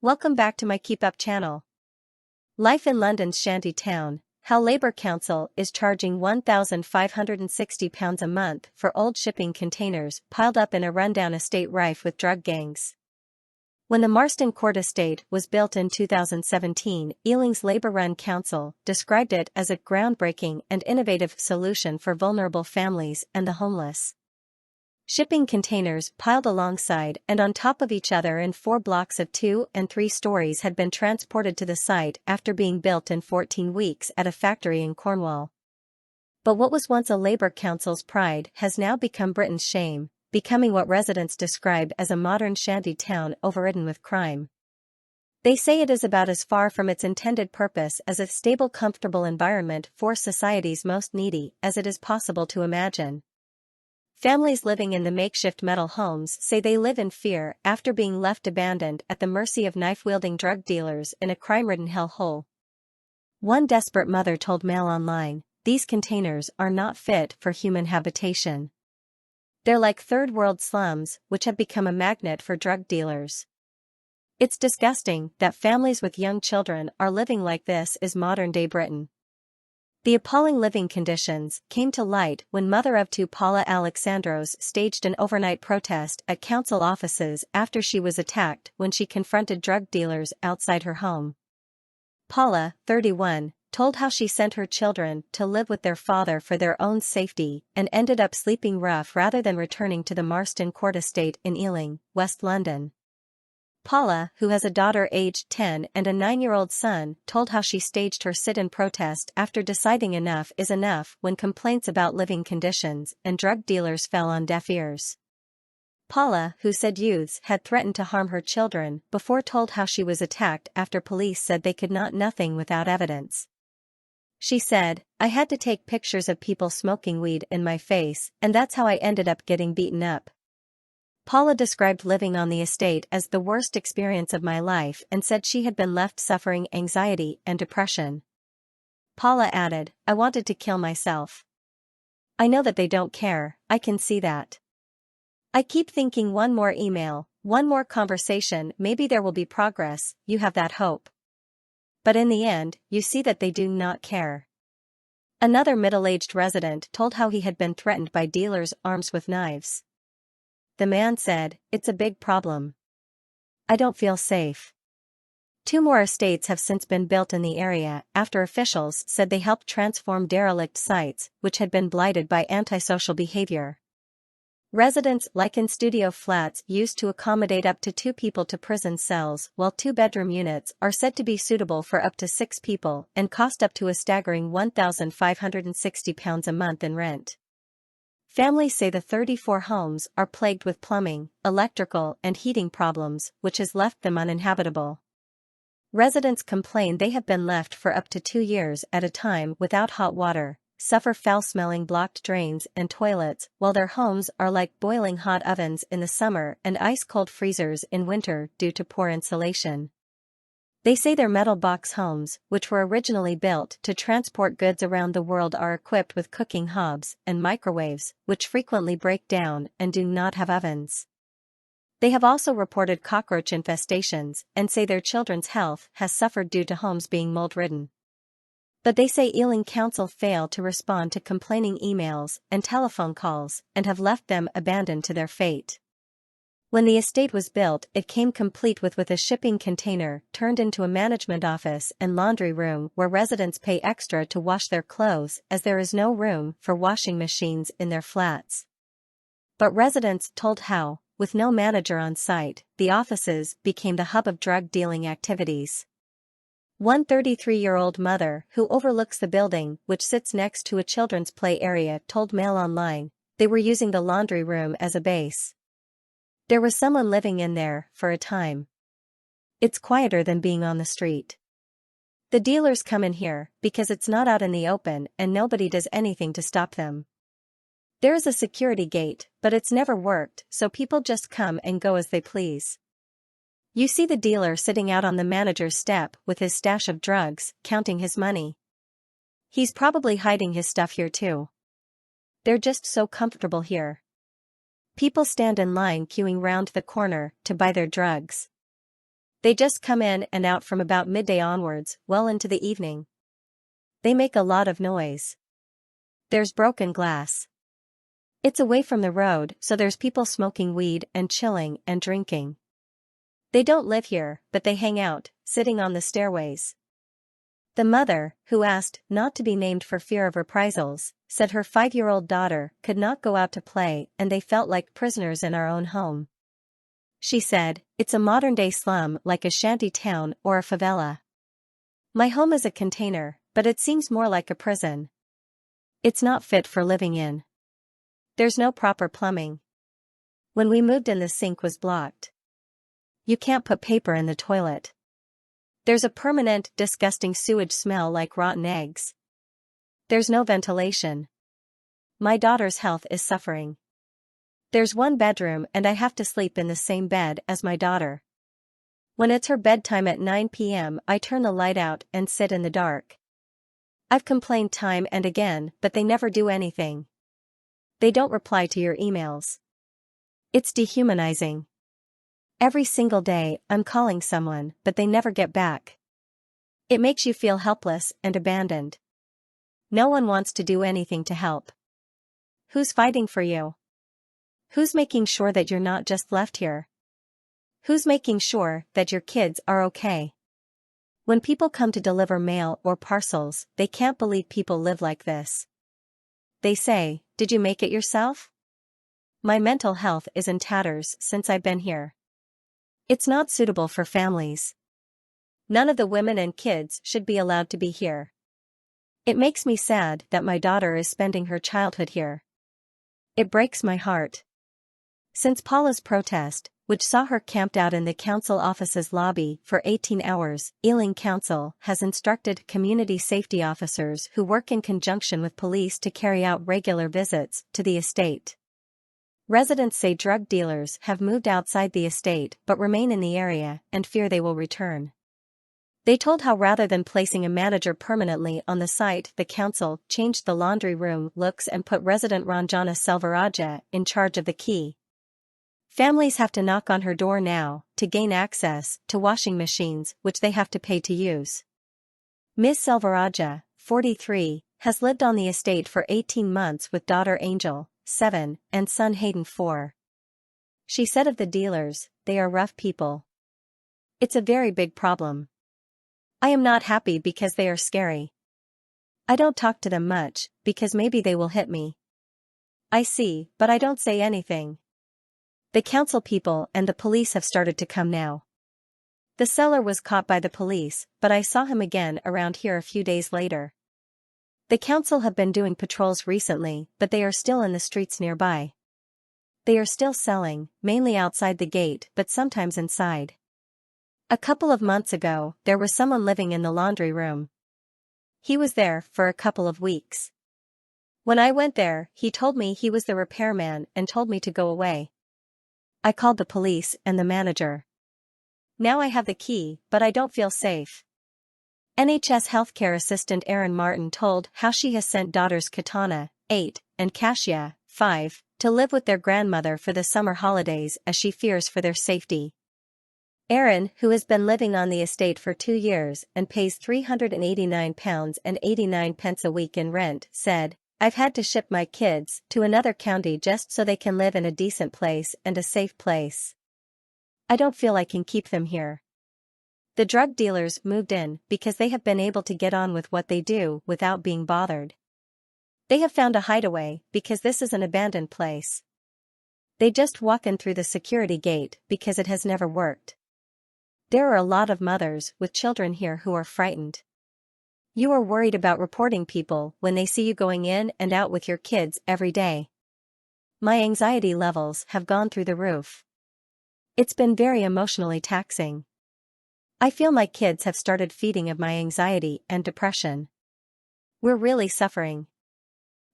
Welcome back to my Keep Up channel. Life in London's shanty town, how Labour Council is charging £1,560 a month for old shipping containers piled up in a rundown estate rife with drug gangs. When the Marston Court estate was built in 2017, Ealing's Labour-run council described it as a groundbreaking and innovative solution for vulnerable families and the homeless. Shipping containers piled alongside and on top of each other in 4 blocks of 2 and 3 stories had been transported to the site after being built in 14 weeks at a factory in Cornwall. But what was once a Labour council's pride has now become Britain's shame, becoming what residents describe as a modern shanty town overridden with crime. They say it is about as far from its intended purpose as a stable, comfortable environment for society's most needy as it is possible to imagine. Families living in the makeshift metal homes say they live in fear after being left abandoned at the mercy of knife-wielding drug dealers in a crime-ridden hellhole. One desperate mother told Mail Online, "These containers are not fit for human habitation. They're like third-world slums, which have become a magnet for drug dealers. It's disgusting that families with young children are living like this is modern-day Britain." The appalling living conditions came to light when mother of 2 Paula Alexandros staged an overnight protest at council offices after she was attacked when she confronted drug dealers outside her home. Paula, 31, told how she sent her children to live with their father for their own safety and ended up sleeping rough rather than returning to the Marston Court estate in Ealing, West London. Paula, who has a daughter aged 10 and a 9-year-old son, told how she staged her sit-in protest after deciding enough is enough when complaints about living conditions and drug dealers fell on deaf ears. Paula, who said youths had threatened to harm her children before, told how she was attacked after police said they could not nothing without evidence. She said, "I had to take pictures of people smoking weed in my face, and that's how I ended up getting beaten up." Paula described living on the estate as the worst experience of my life and said she had been left suffering anxiety and depression. Paula added, "I wanted to kill myself. I know that they don't care, I can see that. I keep thinking one more email, one more conversation, maybe there will be progress, you have that hope. But in the end, you see that they do not care." Another middle-aged resident told how he had been threatened by dealers armed with knives. The man said, "It's a big problem. I don't feel safe." 2 more estates have since been built in the area after officials said they helped transform derelict sites which had been blighted by antisocial behavior. Residents liken studio flats used to accommodate up to 2 people to prison cells, while 2-bedroom units are said to be suitable for up to 6 people and cost up to a staggering £1,560 a month in rent. Families say the 34 homes are plagued with plumbing, electrical and heating problems, which has left them uninhabitable. Residents complain they have been left for up to 2 years at a time without hot water, suffer foul-smelling blocked drains and toilets, while their homes are like boiling hot ovens in the summer and ice-cold freezers in winter due to poor insulation. They say their metal box homes, which were originally built to transport goods around the world, are equipped with cooking hobs and microwaves, which frequently break down and do not have ovens. They have also reported cockroach infestations and say their children's health has suffered due to homes being mold-ridden. But they say Ealing Council failed to respond to complaining emails and telephone calls and have left them abandoned to their fate. When the estate was built, it came complete with a shipping container turned into a management office and laundry room where residents pay extra to wash their clothes as there is no room for washing machines in their flats. But residents told how, with no manager on site, the offices became the hub of drug dealing activities. One 33-year-old mother who overlooks the building, which sits next to a children's play area, told Mail Online, "They were using the laundry room as a base. There was someone living in there for a time. It's quieter than being on the street. The dealers come in here because it's not out in the open and nobody does anything to stop them. There is a security gate, but it's never worked, so people just come and go as they please. You see the dealer sitting out on the manager's step with his stash of drugs, counting his money. He's probably hiding his stuff here too. They're just so comfortable here. People stand in line queuing round the corner to buy their drugs. They just come in and out from about midday onwards, well into the evening. They make a lot of noise. There's broken glass. It's away from the road, so there's people smoking weed and chilling and drinking. They don't live here, but they hang out, sitting on the stairways. The mother, who asked not to be named for fear of reprisals, said her 5-year-old daughter could not go out to play and they felt like prisoners in our own home. She said, "It's a modern-day slum like a shanty town or a favela. My home is a container, but it seems more like a prison. It's not fit for living in. There's no proper plumbing. When we moved in, the sink was blocked. You can't put paper in the toilet. There's a permanent, disgusting sewage smell like rotten eggs. There's no ventilation. My daughter's health is suffering. There's one bedroom and I have to sleep in the same bed as my daughter. When it's her bedtime at 9 p.m. I turn the light out and sit in the dark. I've complained time and again, but they never do anything. They don't reply to your emails. It's dehumanizing. Every single day, I'm calling someone, but they never get back. It makes you feel helpless and abandoned. No one wants to do anything to help. Who's fighting for you? Who's making sure that you're not just left here? Who's making sure that your kids are okay? When people come to deliver mail or parcels, they can't believe people live like this. They say, "Did you make it yourself?" My mental health is in tatters since I've been here. It's not suitable for families. None of the women and kids should be allowed to be here. It makes me sad that my daughter is spending her childhood here. It breaks my heart. Since Paula's protest, which saw her camped out in the council office's lobby for 18 hours, Ealing Council has instructed community safety officers who work in conjunction with police to carry out regular visits to the estate. Residents say drug dealers have moved outside the estate but remain in the area and fear they will return. They told how rather than placing a manager permanently on the site, the council changed the laundry room looks and put resident Ranjana Selvaraja in charge of the key. Families have to knock on her door now to gain access to washing machines which they have to pay to use. Ms. Selvaraja, 43, has lived on the estate for 18 months with daughter Angel, 7, and son Hayden, 4. She said of the dealers, "They are rough people. It's a very big problem. I am not happy because they are scary. I don't talk to them much, because maybe they will hit me. I see, but I don't say anything. The council people and the police have started to come now. The seller was caught by the police, but I saw him again around here a few days later. The council have been doing patrols recently, but they are still in the streets nearby. They are still selling, mainly outside the gate but sometimes inside. A couple of months ago, there was someone living in the laundry room. He was there for a couple of weeks. When I went there, he told me he was the repairman and told me to go away. I called the police and the manager. Now I have the key, but I don't feel safe." NHS healthcare assistant Erin Martin told how she has sent daughters Katana, 8, and Kashia, 5, to live with their grandmother for the summer holidays as she fears for their safety. Erin, who has been living on the estate for 2 years and pays £389.89 a week in rent, said, "I've had to ship my kids to another county just so they can live in a decent place and a safe place. I don't feel I can keep them here." The drug dealers moved in because they have been able to get on with what they do without being bothered. They have found a hideaway because this is an abandoned place. They just walk in through the security gate because it has never worked. There are a lot of mothers with children here who are frightened. You are worried about reporting people when they see you going in and out with your kids every day. My anxiety levels have gone through the roof. It's been very emotionally taxing. I feel my kids have started feeding of my anxiety and depression. We're really suffering.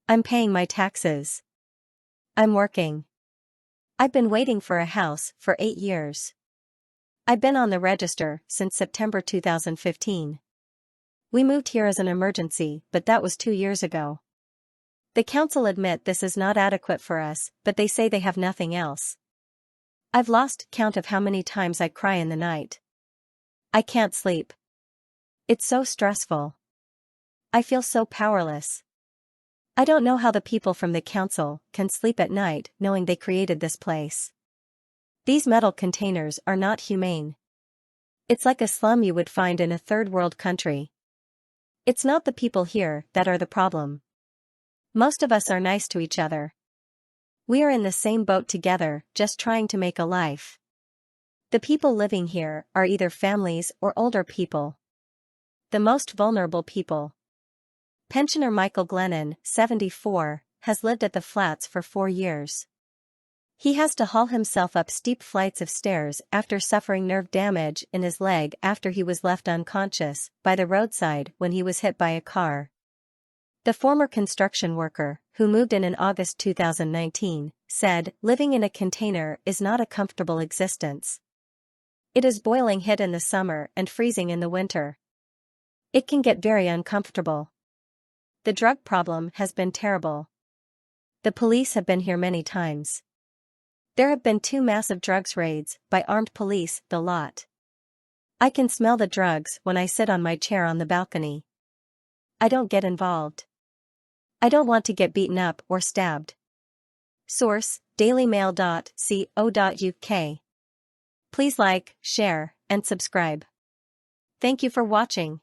I'm paying my taxes. I'm working. I've been waiting for a house for 8 years. I've been on the register since September 2015. We moved here as an emergency, but that was 2 years ago. The council admit this is not adequate for us, but they say they have nothing else. I've lost count of how many times I cry in the night. I can't sleep. It's so stressful. I feel so powerless. I don't know how the people from the council can sleep at night knowing they created this place. These metal containers are not humane. It's like a slum you would find in a third world country. It's not the people here that are the problem. Most of us are nice to each other. We are in the same boat together, just trying to make a life. The people living here are either families or older people. The most vulnerable people. Pensioner Michael Glennon, 74, has lived at the flats for 4 years. He has to haul himself up steep flights of stairs after suffering nerve damage in his leg after he was left unconscious by the roadside when he was hit by a car. The former construction worker, who moved in August 2019, said, "Living in a container is not a comfortable existence. It is boiling hot in the summer and freezing in the winter. It can get very uncomfortable. The drug problem has been terrible. The police have been here many times. There have been 2 massive drugs raids by armed police, the lot. I can smell the drugs when I sit on my chair on the balcony. I don't get involved. I don't want to get beaten up or stabbed." Source: dailymail.co.uk. Please like, share, and subscribe. Thank you for watching.